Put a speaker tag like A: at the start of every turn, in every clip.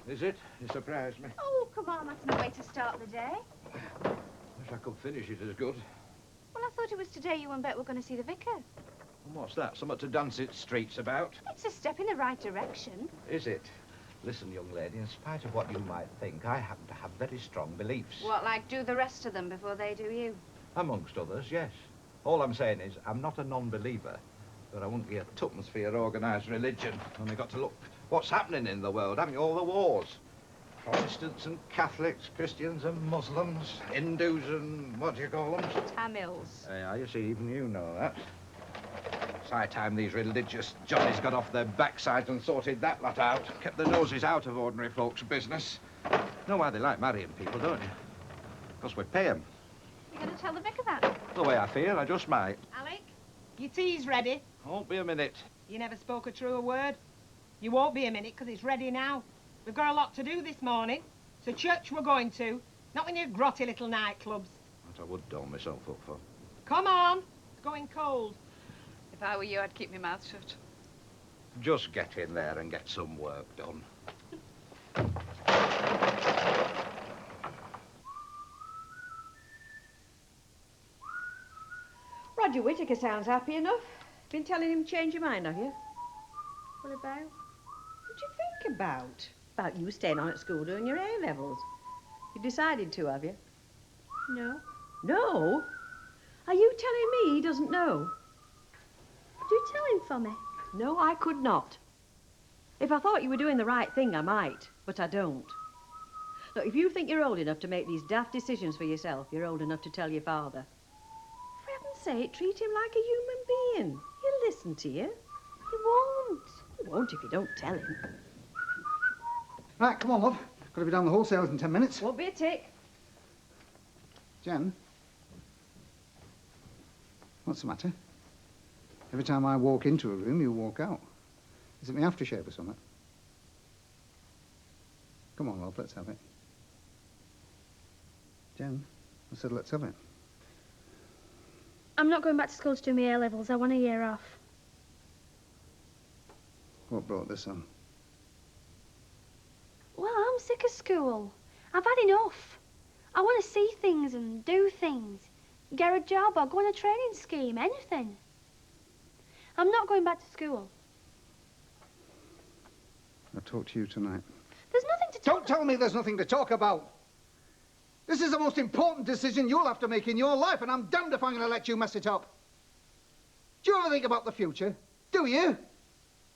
A: Is it? You surprised me.
B: Oh, come on, that's no way to start the day.
A: Wish I could finish it as good.
B: Well, I thought it was today you and Bet were going to see the vicar.
A: And what's that? Something to dance its streets about?
B: It's a step in the right direction.
A: Is it? Listen, young lady, in spite of what you might think, I happen to have very strong beliefs.
B: What, like do the rest of them before they do you?
A: Amongst others, yes. All I'm saying is, I'm not a non-believer, but I wouldn't give tuppence for your organised religion. Only got to look what's happening in the world, haven't you? All the wars. Protestants and Catholics, Christians and Muslims, Hindus and what do you call them?
B: Tamils.
A: Yeah, you see, even you know that. It's high time these religious Johnnies got off their backsides and sorted that lot out. Kept their noses out of ordinary folks' business. Know why they like marrying people, don't you? Because we pay them.
B: You going to tell the vicar that?
A: The way I feel, I just might.
C: Alec, your tea's ready.
A: Won't be a minute.
C: You never spoke a truer word. You won't be a minute, because it's ready now. We've got a lot to do this morning. So church we're going to, not in your grotty little nightclubs.
A: That I would doll myself up for.
C: Come on, it's going cold.
B: If I were you, I'd keep my mouth shut.
A: Just get in there and get some work done.
D: Roger Whittaker sounds happy enough. Been telling him to change your mind, have you?
B: What about?
D: What do you think about? About you staying on at school doing your A-levels. You've decided to, have you?
B: No.
D: No? Are you telling me he doesn't know?
B: Do tell him for me.
D: No, I could not. If I thought you were doing the right thing, I might, but I don't. Look, if you think you're old enough to make these daft decisions for yourself, you're old enough to tell your father. For heaven's sake, treat him like a human being. He'll listen to you.
B: He won't.
D: He won't if you don't tell him.
E: Right, come on, love. Got to be down the wholesales in 10 minutes.
D: Won't be a tick.
E: Jen? What's the matter? Every time I walk into a room, you walk out. Is it my aftershave or something? Come on, love, let's have it. Jen, I said let's have it.
F: I'm not going back to school to do my A-levels. I want a year off.
E: What brought this on?
F: Well, I'm sick of school. I've had enough. I want to see things and do things. Get a job or go on a training scheme, anything. I'm not going back to school.
E: I'll talk to you tonight.
F: There's nothing to talk
E: Don't tell me there's nothing to talk about. This is the most important decision you'll have to make in your life, and I'm damned if I'm going to let you mess it up. Do you ever think about the future? Do you?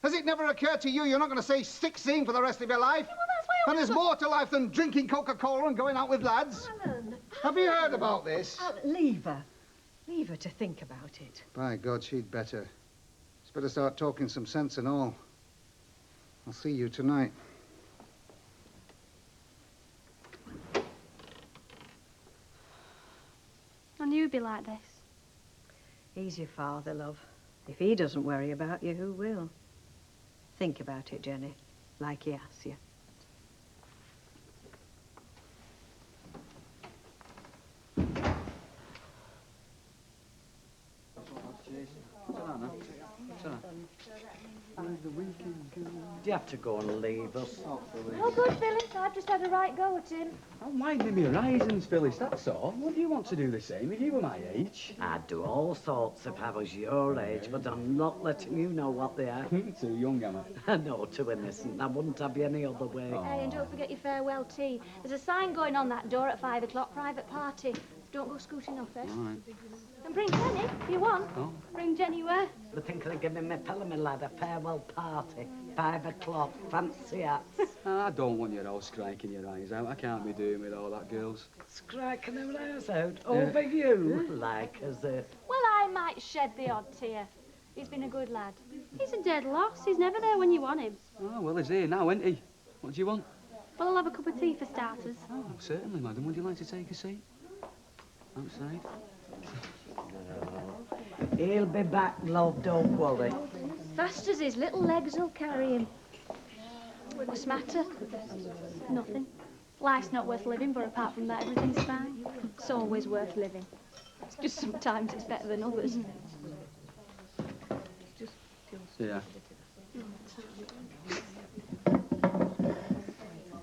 E: Has it never occurred to you you're not going to stay 16 for the rest of your life?
F: Yeah, well, that's why
E: And there's more to life than drinking Coca-Cola and going out with lads?
D: Alan.
E: Have you heard about this?
D: Leave her. Leave her to think about it.
E: By God, she'd better. She's better start talking some sense and all. I'll see you tonight.
F: I knew you'd be like this.
D: He's your father, love. If he doesn't worry about you, who will? Think about it, Jenny, like he asks you.
G: Do you have to go and leave us?
F: Oh, good, Phyllis. I've just had a right go at him.
G: Don't mind me risings, Phyllis, that's all. Would you want to do the same if you were my age?
H: I'd do all sorts if I was your age, but I'm not letting you know what they are.
G: Too young, am I?
H: No, too innocent. I wouldn't have you any other way.
F: Hey, and don't forget your farewell tea. There's a sign going on that door at 5 o'clock, private party. Don't go scooting off, eh?
G: All right.
F: And bring Jenny, if you want.
G: Oh.
F: Bring Jenny where?
H: They're thinking of giving me fella, my lad, a farewell party. 5 o'clock, fancy hats.
G: I don't want your all striking your eyes out. I can't be doing with all that, girls.
H: Striking her eyes out over you, like as if.
F: Well, I might shed the odd tear. He's been a good lad. He's a dead loss. He's never there when you want him.
G: Oh, well, he's here now, isn't he? What do you want?
F: Well, I'll have a cup of tea for starters.
G: Oh, certainly, madam. Would you like to take a seat? Outside?
H: He'll be back, love, don't worry.
F: Fast as his little legs will carry him. What's the matter? Nothing. Life's not worth living, but apart from that, everything's fine. It's always worth living. It's just sometimes it's better than others.
G: Yeah.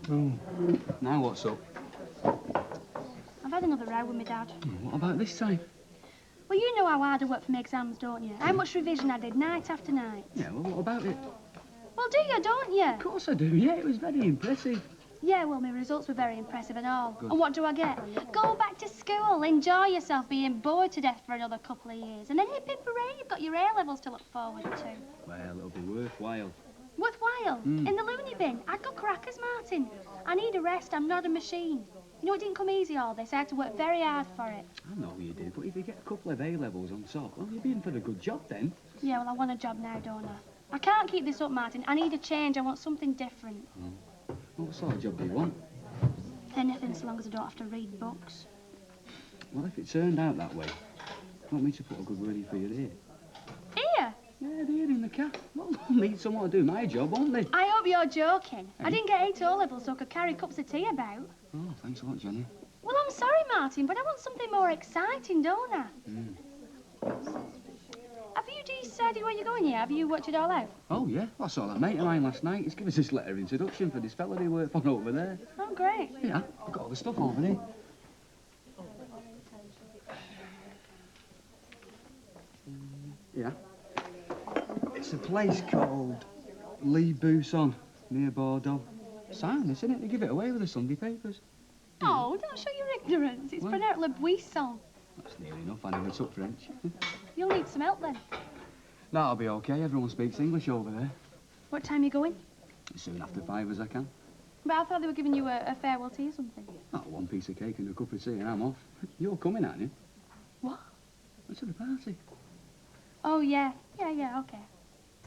G: Now what's up?
F: I've had another row with my dad.
G: What about this time?
F: Well, you know how hard I work for my exams, don't you? How much revision I did night after night.
G: Yeah, well, what about it?
F: Well, do you, don't you?
G: Of course I do, yeah, it was very impressive.
F: Yeah, well, my results were very impressive and all.
G: Good.
F: And what do I get? Go back to school, enjoy yourself being bored to death for another couple of years. And then you've been parade, you've got your A-levels to look forward to.
G: Well, it'll be worthwhile.
F: Worthwhile? In the loony bin? I'd go crackers, Martin. I need a rest, I'm not a machine. You know, it didn't come easy, all this. I had to work very hard for it.
G: I know you did, but if you get a couple of A-levels on top, well, you'll be in for the good job then.
F: Yeah, well, I want a job now, don't I? I can't keep this up, Martin. I need a change. I want something different.
G: What sort of job do you want?
F: Anything, so long as I don't have to read books.
G: Well, if it turned out that way, you want me to put a good word in for you there?
F: Here?
G: Yeah, there in the car. Well, they'll need someone to do my job, won't they?
F: I hope you're joking. I didn't get 8 O-levels so I could carry cups of tea about.
G: Oh, thanks a lot, Jenny.
F: Well, I'm sorry, Martin, but I want something more exciting, don't I? Have you decided where you're going yet? Have you worked it all out?
G: Oh, yeah. I saw that mate of mine last night. He's given us this letter of introduction for this fella he worked for over there.
F: Oh, great.
G: Yeah, I've got all the stuff over there. Yeah. It's a place called Lee Bousson, near Bordeaux. Sound, isn't it? They give it away with the Sunday papers.
F: Oh, don't show your ignorance. It's pronounced Le Buisson.
G: That's near enough. I never took French.
F: You'll need some help then.
G: No, I'll be okay. Everyone speaks English over there.
F: What time are you going?
G: As soon after 5 as I can.
F: But I thought they were giving you a farewell tea or something.
G: Oh, one piece of cake and a cup of tea and I'm off. You're coming, aren't you?
F: What?
G: To the party.
F: Oh, yeah. Yeah, okay.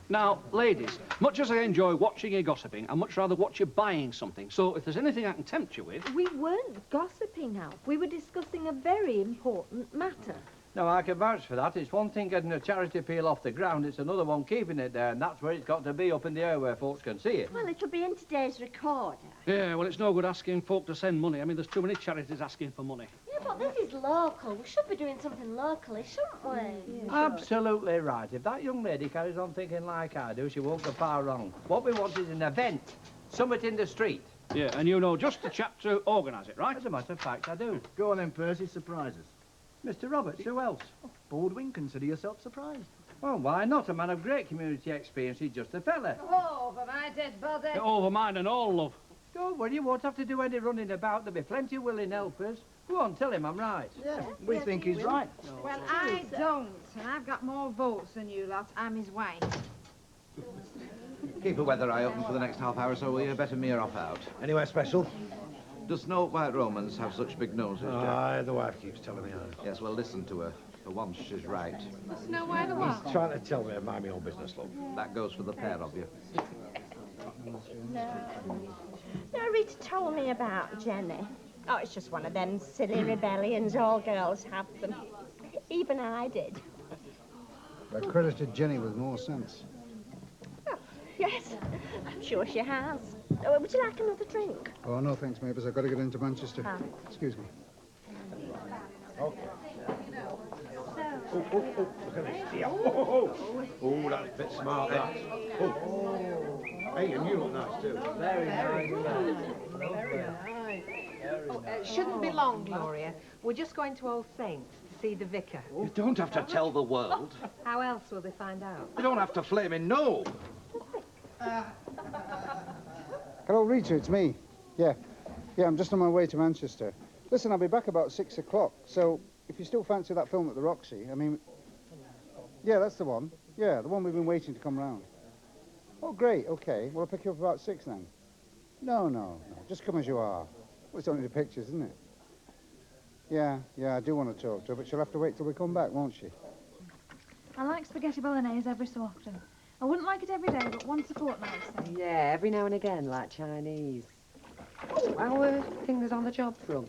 I: Now, ladies, much as I enjoy watching you gossiping, I'd much rather watch you buying something. So if there's anything I can tempt you with...
J: We weren't gossiping, Alf. We were discussing a very important matter.
K: No, I can vouch for that. It's one thing getting a charity appeal off the ground, it's another one keeping it there, and that's where it's got to be, up in the air where folks can see it.
J: Well, it'll be in today's recorder.
I: Yeah, well, it's no good asking folk to send money. I mean, there's too many charities asking for money.
J: Yeah, but this is local. We should be doing something locally, shouldn't we? Yeah,
K: Absolutely right. If that young lady carries on thinking like I do, she won't go far wrong. What we want is an event. Summit in the street.
I: Yeah, and you know just the chap to organise it, right?
K: As a matter of fact, I do.
L: Go on then, Percy, surprise us.
K: Mr. Roberts, who else?
L: Baldwin, consider yourself surprised.
K: Well, why not? A man of great community experience. He's just a fella.
C: Oh, for my dead body.
I: Over mine and all, love.
K: Don't worry, you won't have to do any running about. There'll be plenty of willing helpers. Go on, tell him I'm right.
L: Yeah, we think he's right.
C: Well, I don't, and I've got more votes than you lot. I'm his wife.
A: Keep a weather eye open for the next half hour, so will you? Better me off out.
L: Anywhere special?
A: Does Snow White Romans have such big noses, Jack?
L: Aye, the wife keeps telling me that.
A: Yes, well, listen to her. For once, she's right.
C: Snow White or what?
L: He's trying to tell me to mind my own business, love.
A: That goes for the pair of you.
J: No, Rita told me about Jenny. Oh, it's just one of them silly rebellions. All girls have them. Even I did.
E: I credited Jenny with more sense.
J: Oh, yes, I'm sure she has. Would you like another drink?
E: Oh, no, thanks, Mavis. I've got to get into Manchester.
J: Ah.
E: Excuse me.
L: Okay. Look at this. Yeah. Oh, that's a bit smart, that. Oh. Hey, and you look nice, too.
K: Very nice.
C: Shouldn't be long, Gloria. We're just going to Old Saints to see the vicar.
A: You don't have to tell the world.
C: How else will they find out?
A: You don't have to flaming know.
E: Hello, Rita, it's me. Yeah, I'm just on my way to Manchester. Listen, I'll be back about 6 o'clock, so if you still fancy that film at the Roxy, I mean... Yeah, that's the one. Yeah, the one we've been waiting to come round. Oh, great, okay. Well, I'll pick you up about 6 then. No. Just come as you are. Well, it's only the pictures, isn't it? Yeah, I do want to talk to her, but she'll have to wait till we come back, won't she?
M: I like spaghetti bolognese every so often. I wouldn't like it every day, but once a fortnight, say.
D: Yeah, every now and again, like Chinese. How are things on the job front?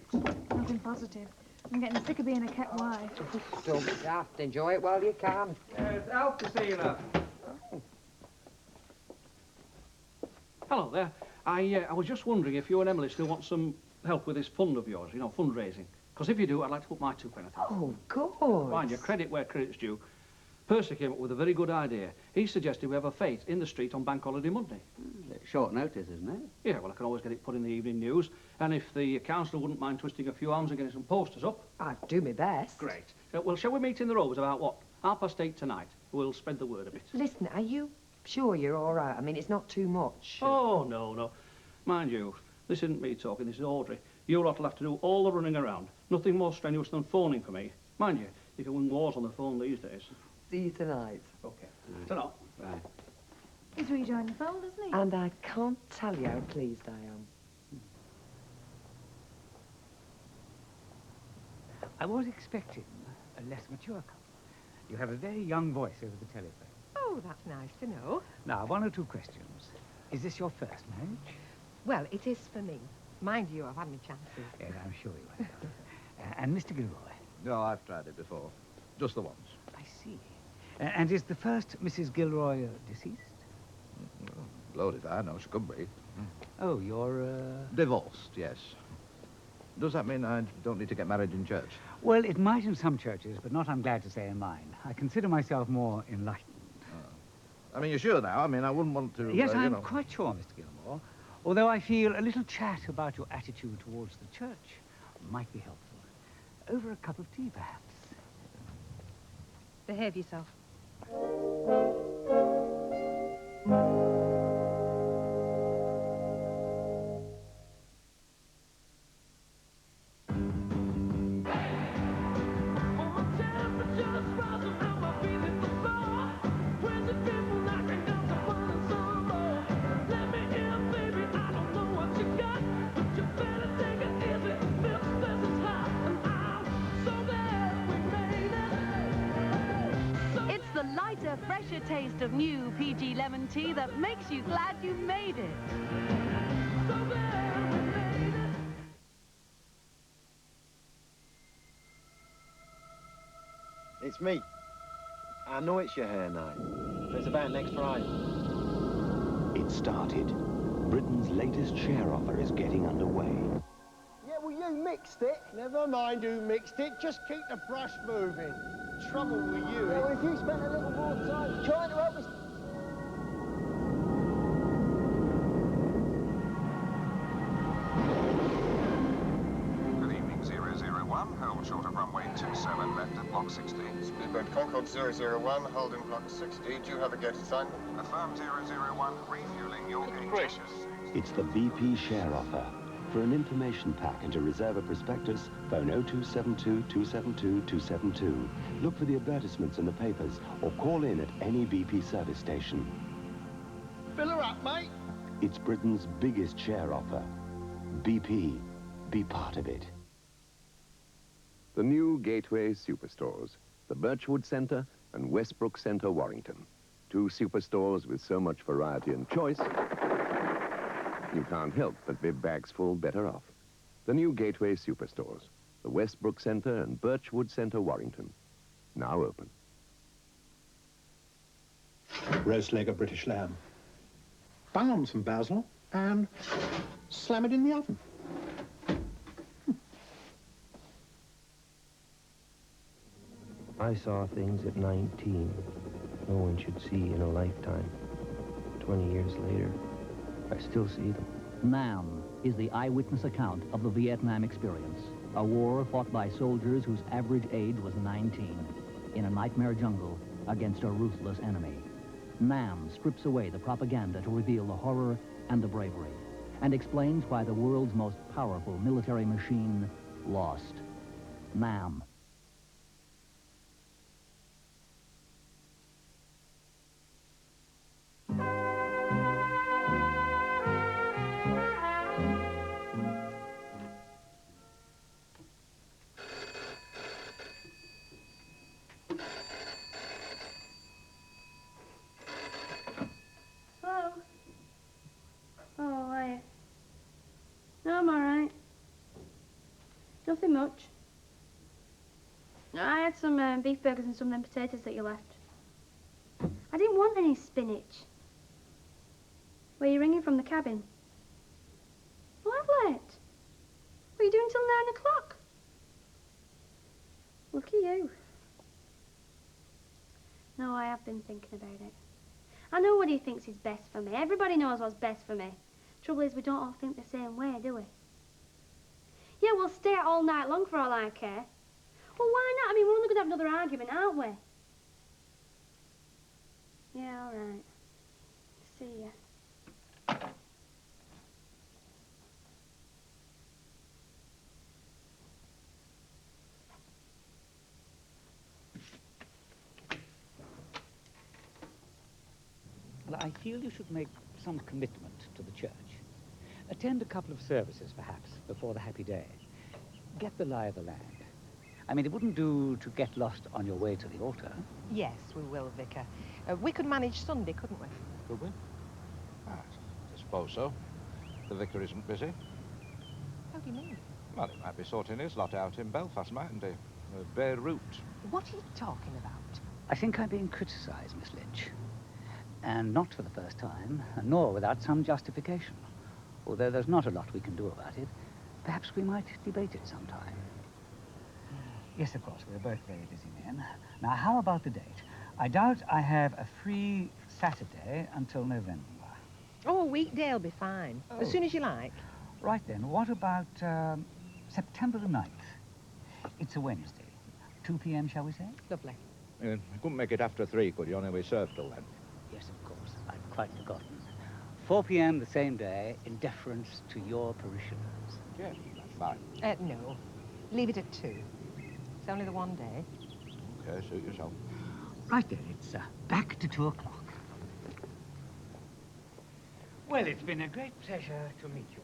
M: Nothing positive. I'm getting sick of being a kept wife.
D: Don't be daft. Enjoy it while you can.
K: It's Alf to see you now.
I: Hello there. I was just wondering if you and Emily still want some help with this fund of yours, fundraising. Because if you do, I'd like to put my 2 pence.
D: Oh, good.
I: Mind you, credit where credit's due. Percy came up with a very good idea. He suggested we have a fete in the street on Bank Holiday Monday.
G: Short notice, isn't it?
I: Yeah, well, I can always get it put in the evening news. And if the council wouldn't mind twisting a few arms and getting some posters up.
N: I'd do my best.
I: Great. Well, shall we meet in the Rows about what? 8:30 tonight. We'll spread the word a bit.
N: Listen, are you sure you're all right? I mean, it's not too much.
I: Oh, no, no. Mind you, this isn't me talking, this is Audrey. You lot will have to do all the running around. Nothing more strenuous than phoning for me. Mind you, you can win wars on the phone these days.
N: See you tonight.
I: Okay. Ta-ra.
G: Right.
M: He's rejoined the fold, hasn't he?
N: And I can't tell you how pleased I am.
O: I was expecting a less mature couple. You have a very young voice over the telephone.
N: Oh, that's nice to know.
O: Now, one or two questions. Is this your first marriage?
N: Well, it is for me. Mind you, I've had my chances.
O: Yes, I'm sure you have. And Mr. Gilroy?
A: No, I've tried it before. Just the once.
O: I see. And is the first Mrs. Gilroy deceased?
A: Blowed if I know, she could be.
O: Oh, you're,
A: Divorced, yes. Does that mean I don't need to get married in church?
O: Well, it might in some churches, but not, I'm glad to say, in mine. I consider myself more enlightened.
A: I mean, you're sure now? I mean, I wouldn't want to...
O: Yes,
A: you
O: I'm
A: know.
O: quite sure, Mr. Gilmore. Although I feel a little chat about your attitude towards the church might be helpful. Over a cup of tea, perhaps.
D: Behave yourself.
P: It's the lighter, fresher taste of new PG lemon tea that makes you glad you made it.
Q: It's me. I know it's your hair night, but it's about next Friday.
R: It started. Britain's latest share offer is getting underway.
Q: Yeah, well, you mixed it. Never mind who mixed it. Just keep the brush moving. Trouble with you. Yeah, well, if you spent a little more time trying to help us.
S: Good evening, 001. Hold short of runway 27 left at block 60.
T: Speedbird Concord 001, holding block 60. Do you have a gate assignment?
S: Affirm 001, refueling your gate. Gracious.
R: It's the BP share offer. For an information pack and to reserve a prospectus, phone 0272 272 272. Look for the advertisements in the papers or call in at any BP service station.
Q: Fill her up, mate.
R: It's Britain's biggest share offer. BP. Be part of it.
U: The new Gateway Superstores, the Birchwood Centre and Westbrook Centre, Warrington. Two superstores with so much variety and choice, you can't help but be bags full better off. The new Gateway Superstores, the Westbrook Centre and Birchwood Centre, Warrington. Now open.
L: Roast leg of British lamb. Bung on some basil and slam it in the oven.
V: I saw things at 19 no one should see in a lifetime. 20 years later, I still see them.
W: Nam is the eyewitness account of the Vietnam experience, a war fought by soldiers whose average age was 19 in a nightmare jungle against a ruthless enemy. Nam strips away the propaganda to reveal the horror and the bravery, and explains why the world's most powerful military machine lost. Nam.
B: Hello? Oh, hi. No, I'm all right. Nothing much. I had some beef burgers and some of them potatoes that you left. I didn't want any spinach. Were you ringing from the cabin? Oh, I'm late. What are you doing till 9 o'clock? Look at you. No, I have been thinking about it. I know what he thinks is best for me. Everybody knows what's best for me. Trouble is, we don't all think the same way, do we? Yeah, we'll stay out all night long for all I care. Well, why not? I mean, we're only going to have another argument, aren't we? Yeah, all right. See ya.
O: Well, I feel you should make some commitment to the church. Attend a couple of services, perhaps, before the happy day. Get the lie of the land. I mean, it wouldn't do to get lost on your way to the altar.
C: Yes, we will, Vicar. We could manage Sunday, couldn't we?
A: Could we? I suppose so. The vicar isn't busy.
C: How do you mean?
A: Well, he might be sorting his lot out in Belfast, mightn't he? Beirut.
C: What are you talking about?
O: I think I'm being criticised, Miss Lynch. And not for the first time, nor without some justification. Although there's not a lot we can do about it, perhaps we might debate it sometime. Yes, of course, we're both very busy men. Now, how about the date? I doubt I have a free Saturday until November.
C: Oh, a weekday'll be fine. As soon as you like.
O: Right then, what about September the 9th? It's a Wednesday. 2 p.m., shall we say?
C: Lovely.
A: You couldn't make it after 3, could you? Only we served till then.
O: Yes, of course. I'd quite forgotten. 4 p.m. the same day, in deference to your parishioners.
A: Yes, that's fine.
C: No. Leave it at 2. It's only the one day.
A: Okay, suit yourself.
O: Right then, it's back to 2 o'clock. Well, it's been a great pleasure to meet you.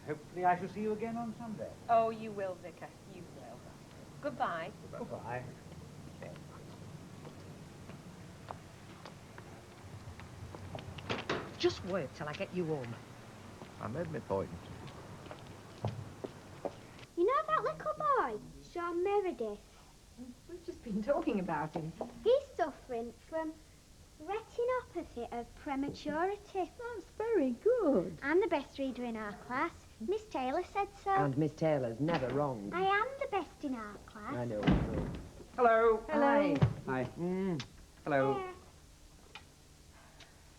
O: Hopefully I shall see you again on Sunday.
C: Oh, you will, Vicar. You will. Goodbye.
O: Goodbye.
C: Just wait till I get you home.
A: I made my point.
B: You know that little boy, Sean Meredith?
N: We've just been talking about him.
B: He's suffering from retinopathy of prematurity.
N: That's very good.
B: I'm the best reader in our class. Miss Taylor said so.
N: And Miss Taylor's never wrong.
B: I am the best in our class.
N: I know.
G: Hello.
N: Hello.
G: Hi.
N: Mm.
G: Hello.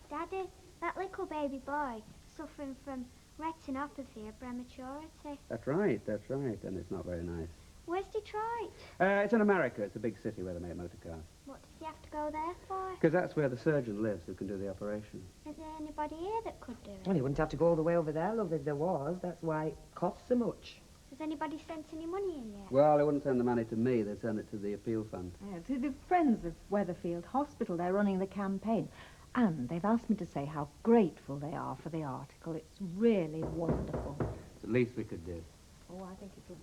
B: Daddy, that little baby boy suffering from retinopathy of prematurity.
G: That's right, and it's not very nice.
B: Where's Detroit?
G: It's in America. It's a big city where they make motor cars.
B: What does he have to go there for?
G: Because that's where the surgeon lives who can do the operation.
B: Is there anybody here that could do it?
N: Well, he wouldn't have to go all the way over there, love, if there was. That's why it costs so much.
B: Has anybody sent any money in yet?
G: Well, they wouldn't send the money to me. They'd send it to the appeal fund.
M: Yeah, to the Friends of Weatherfield Hospital. They're running the campaign. And they've asked me to say how grateful they are for the article. It's really wonderful.
G: It's the least we could do.
M: Oh, I think it'll...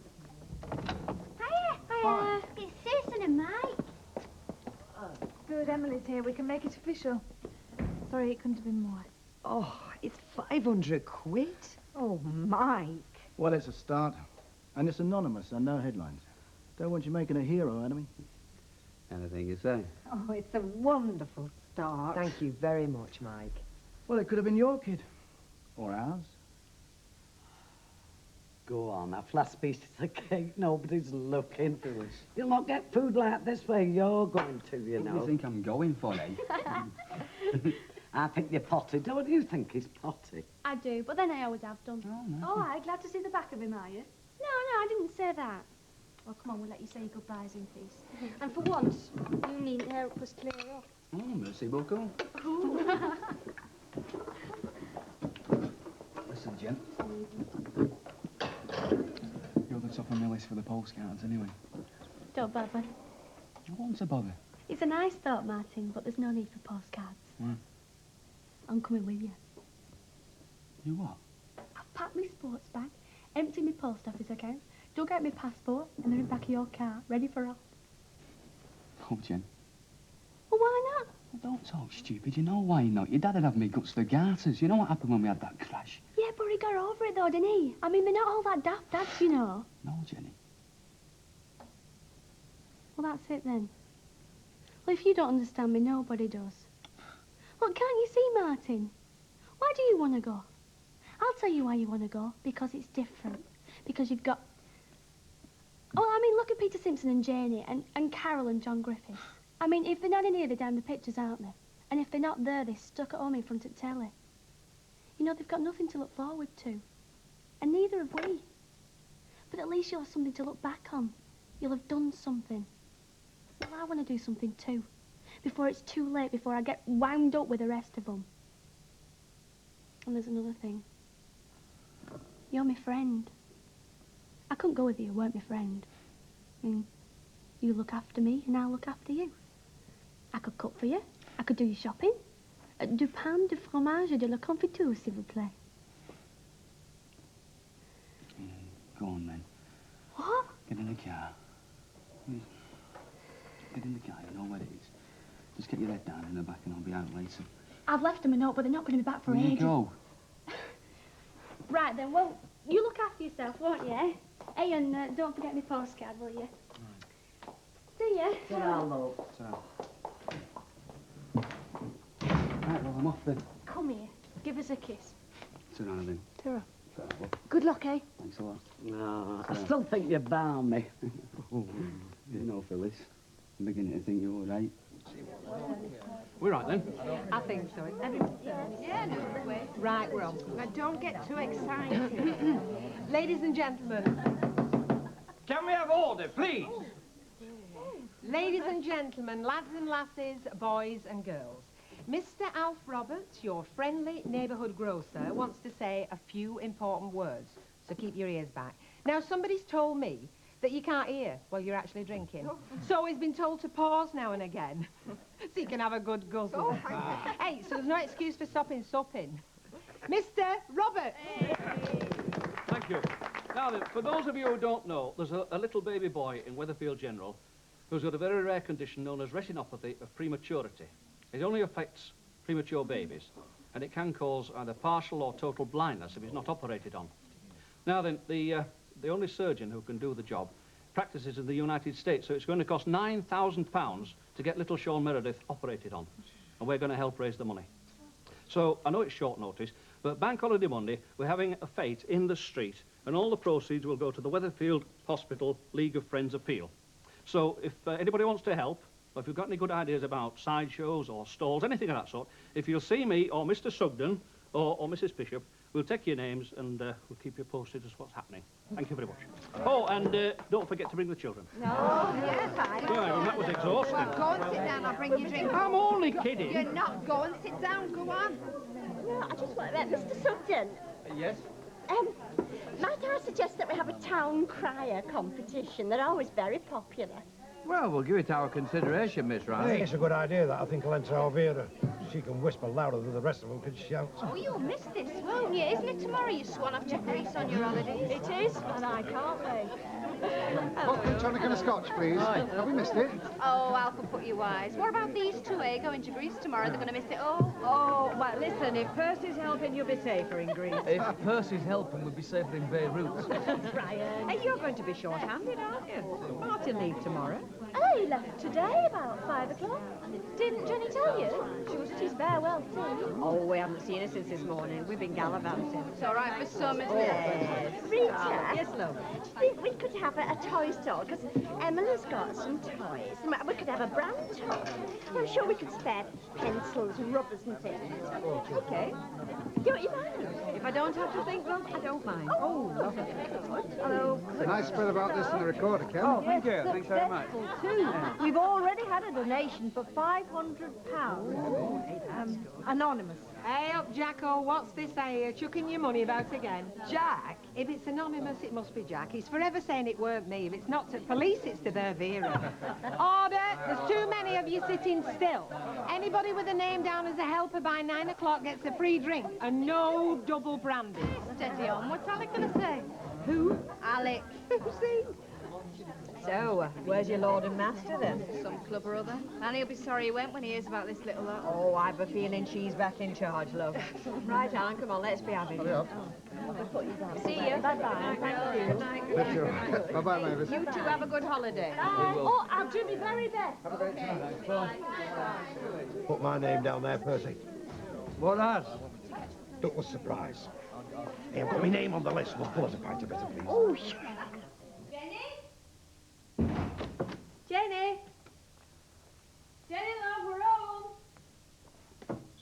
B: Hiya. It's Susan and Mike.
M: Good, Emily's here. We can make it official. Sorry, it couldn't have been more.
N: Oh, it's 500 quid.
M: Oh, Mike.
L: Well, it's a start. And it's anonymous and no headlines. Don't want you making a hero out of me.
G: Anything you say.
M: Oh, it's a wonderful start.
N: Thank you very much, Mike.
L: Well, it could have been your kid. Or ours.
F: Go on, that last piece of cake. Nobody's looking for us. You'll not get food like this where you're going to, you know.
G: What do you think I'm going for, eh?
F: I think you're potty. Don't you think he's potty?
B: I do, but then I always have done.
M: Oh, I'm glad to see the back of him, are you?
B: No, I didn't say that.
M: Well, come on, we'll let you say your goodbyes in peace.
B: And for once, you needn't help us clear up.
G: Oh, merci beaucoup. Listen, gent. You're the top of my list for the postcards, anyway.
B: Don't bother.
G: I want to bother.
B: It's a nice thought, Martin, but there's no need for postcards.
G: Why?
B: I'm coming with you.
G: You what?
B: I've packed my sports bag, emptied my post office account, dug out my passport, and they're in the back of your car, ready for off.
G: Oh, Jen.
B: Well, why not?
G: Well, don't talk stupid. You know why not? Your dad'd have me guts for garters. You know what happened when we had that crash?
B: Yeah, but he got over it, though, didn't he? I mean, they're not all that daft dads, you know.
G: No, Jenny.
B: Well, that's it, then. Well, if you don't understand me, nobody does. Look, can't you see, Martin? Why do you want to go? I'll tell you why you want to go. Because it's different. Because you've got... Oh, I mean, look at Peter Simpson and Janie and Carol and John Griffiths. I mean, if they're not in here, they're down the pictures, aren't they? And if they're not there, they're stuck at home in front of the telly. You know, they've got nothing to look forward to. And neither have we. But at least you'll have something to look back on. You'll have done something. Well, I want to do something too. Before it's too late, before I get wound up with the rest of them. And there's another thing. You're my friend. I couldn't go with you, weren't my friend. You look after me and I'll look after you. I could cook for you. I could do your shopping. Du pain, du fromage et de la confiture, s'il vous plaît.
G: Go on, then.
B: What?
G: Get in the car. Get in the car, you know where it is. Just get your head down in the back and I'll be out later.
B: I've left them a note, but they're not going to be back for
G: Where you
B: ages.
G: go?
B: Right then, well, you look after yourself, won't you, eh? Hey, and don't forget my postcard, will you? See ya.
G: Ta-ra, love. Ta-ra. Right, well, I'm off then.
B: Come here. Give us a kiss.
G: Ta-ra, then.
B: Ta-ra.
G: Ta-ra, love.
B: Good luck, eh?
G: Thanks a lot.
F: No, I still think you're balmy.
G: You know, Phyllis, I'm beginning to think you're all right.
I: We're right, then.
C: I think so. Yeah, no, right, we're on. Now, don't get too excited. Ladies and gentlemen.
K: Can we have order, please?
C: Ladies and gentlemen, lads and lasses, boys and girls. Mr. Alf Roberts, your friendly neighbourhood grocer, wants to say a few important words, so keep your ears back. Now, somebody's told me that you can't hear while you're actually drinking. So he's been told to pause now and again, so you can have a good guzzle. Hey, so there's no excuse for stopping supping. Mr. Roberts!
I: Thank you. Now, then, for those of you who don't know, there's a little baby boy in Weatherfield General who's got a very rare condition known as retinopathy of prematurity. It only affects premature babies, and it can cause either partial or total blindness if it's not operated on. Now then, the only surgeon who can do the job practices in the United States, so it's going to cost £9,000 to get little Sean Meredith operated on, and we're going to help raise the money. So, I know it's short notice, but Bank Holiday Monday, we're having a fete in the street, and all the proceeds will go to the Weatherfield Hospital League of Friends Appeal. So, if anybody wants to help, or if you've got any good ideas about sideshows or stalls, anything of that sort, if you'll see me or Mr. Sugden or Mrs. Bishop, we'll take your names and we'll keep you posted as what's happening. Thank you very much. Oh, and don't forget to bring the children.
E: No, yes, I know.
I: Well, that was exhausting.
E: Well, go and sit down, I'll bring you drink.
I: I'm only kidding.
E: You're not. Go and sit down, go on.
H: No, I just want to Mr. Sugden.
K: Yes?
H: Might I suggest that we have a town crier competition? They're always very popular.
K: Well, we'll give it our consideration, Miss
L: I
K: Ryan.
L: think it's a good idea, that. I think I'll enter Alvira. She can whisper louder than the rest of them can shout.
E: Oh, you'll miss this, won't you? Isn't it tomorrow you swan off to Greece on your holidays?
H: It is, and I can't wait.
J: Vodka, tonic and a scotch, please. Have we missed it?
E: Oh, Alf will put you wise. What about these two, eh? Going to Greece tomorrow, they're going to miss it all.
D: Oh, well, listen, if Percy's helping, you'll be safer in Greece.
K: If Percy's helping, we'll be safer in Beirut.
D: Brian. Hey, you're going to be short-handed, aren't you? Martin leave tomorrow.
H: Oh, he left today about 5 o'clock. Didn't Jenny tell you? She was at his farewell tea.
D: Oh, we haven't seen her since this morning. We've been gallivanting.
E: It's all right for some, isn't it?
H: Rita,
D: Yes, love.
H: do you think we could have a toy store? Because Emily's got some toys. We could have a brand toy. I'm sure we could spare pencils and rubbers and things.
D: Okay.
H: Don't you mind?
D: If I don't have to think, love, I don't mind. Oh, lovely.
H: Hello.
J: A nice spread about this in the recorder, Ken.
K: Oh, thank you. Thanks very much.
M: Too. We've already had a donation for £500. Anonymous.
C: Hey up, Jacko, what's this here? Chucking your money about again. Jack? If it's anonymous, it must be Jack. He's forever saying it weren't me. If it's not to police, it's to their Vera. Order! There's too many of you sitting still. Anybody with a name down as a helper by 9 o'clock gets a free drink and no double brandy.
E: Steady on. What's Alec going to say?
D: Who?
E: Alec.
D: Who's he? So, where's your lord and master, then?
E: Some club or other. And he'll be sorry he went when he hears about this little lot.
D: Oh, I've a feeling she's back in charge, love. Right, Alan, come on, let's be having it.
E: See you.
H: Bye-bye.
E: Thank you.
J: Bye-bye, Mavis.
E: You two have a good holiday.
H: Oh, I'll do my very best.
L: Put my name down there, Percy.
K: What has?
L: Douglas Surprise. Hey, I've got my name on the list. We'll pull us a pint of better, please.
H: Oh,
B: Jenny?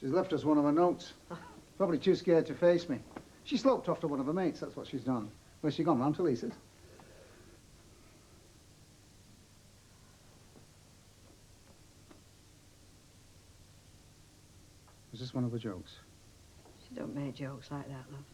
J: She's left us one of her notes. Probably too scared to face me. She sloped off to one of her mates, that's what she's done. Where's she gone, round to Lisa's? Is this one of her jokes?
D: She don't make jokes like that, love.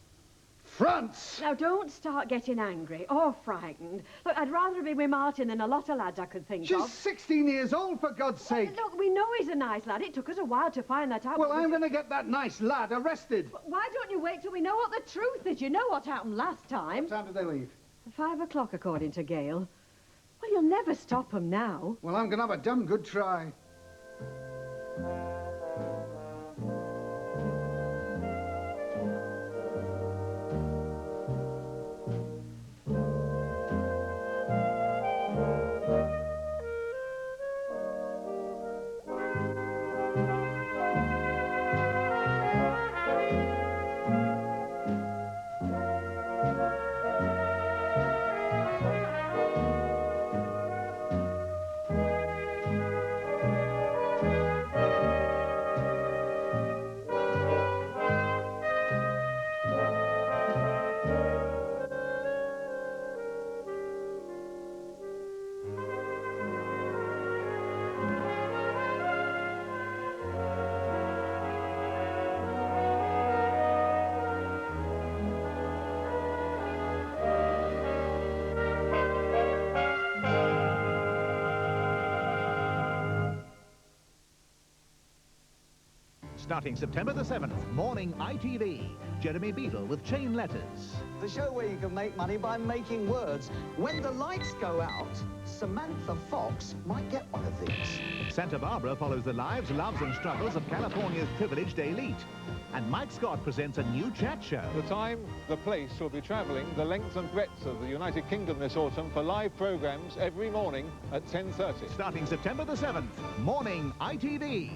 J: France!
D: Now, don't start getting angry or frightened. Look, I'd rather be with Martin than a lot of lads I could think of.
J: She's 16 years old, for God's sake!
D: Look, we know he's a nice lad. It took us a while to find that out.
J: Well, I'm going to get that nice lad arrested.
D: Why don't you wait till we know what the truth is? You know what happened last time.
J: What time did they leave?
D: At 5 o'clock, according to Gail. Well, you'll never stop them now.
J: Well, I'm going to have a damn good try.
P: Starting September the 7th, morning ITV. Jeremy Beadle with Chain Letters.
S: The show where you can make money by making words. When the lights go out, Samantha Fox might get one of these.
P: Santa Barbara follows the lives, loves and struggles of California's privileged elite. And Mike Scott presents a new chat show.
T: The time, the place will be travelling the length and breadth of the United Kingdom this autumn for live programmes every morning at 10:30.
P: Starting September the 7th, morning ITV.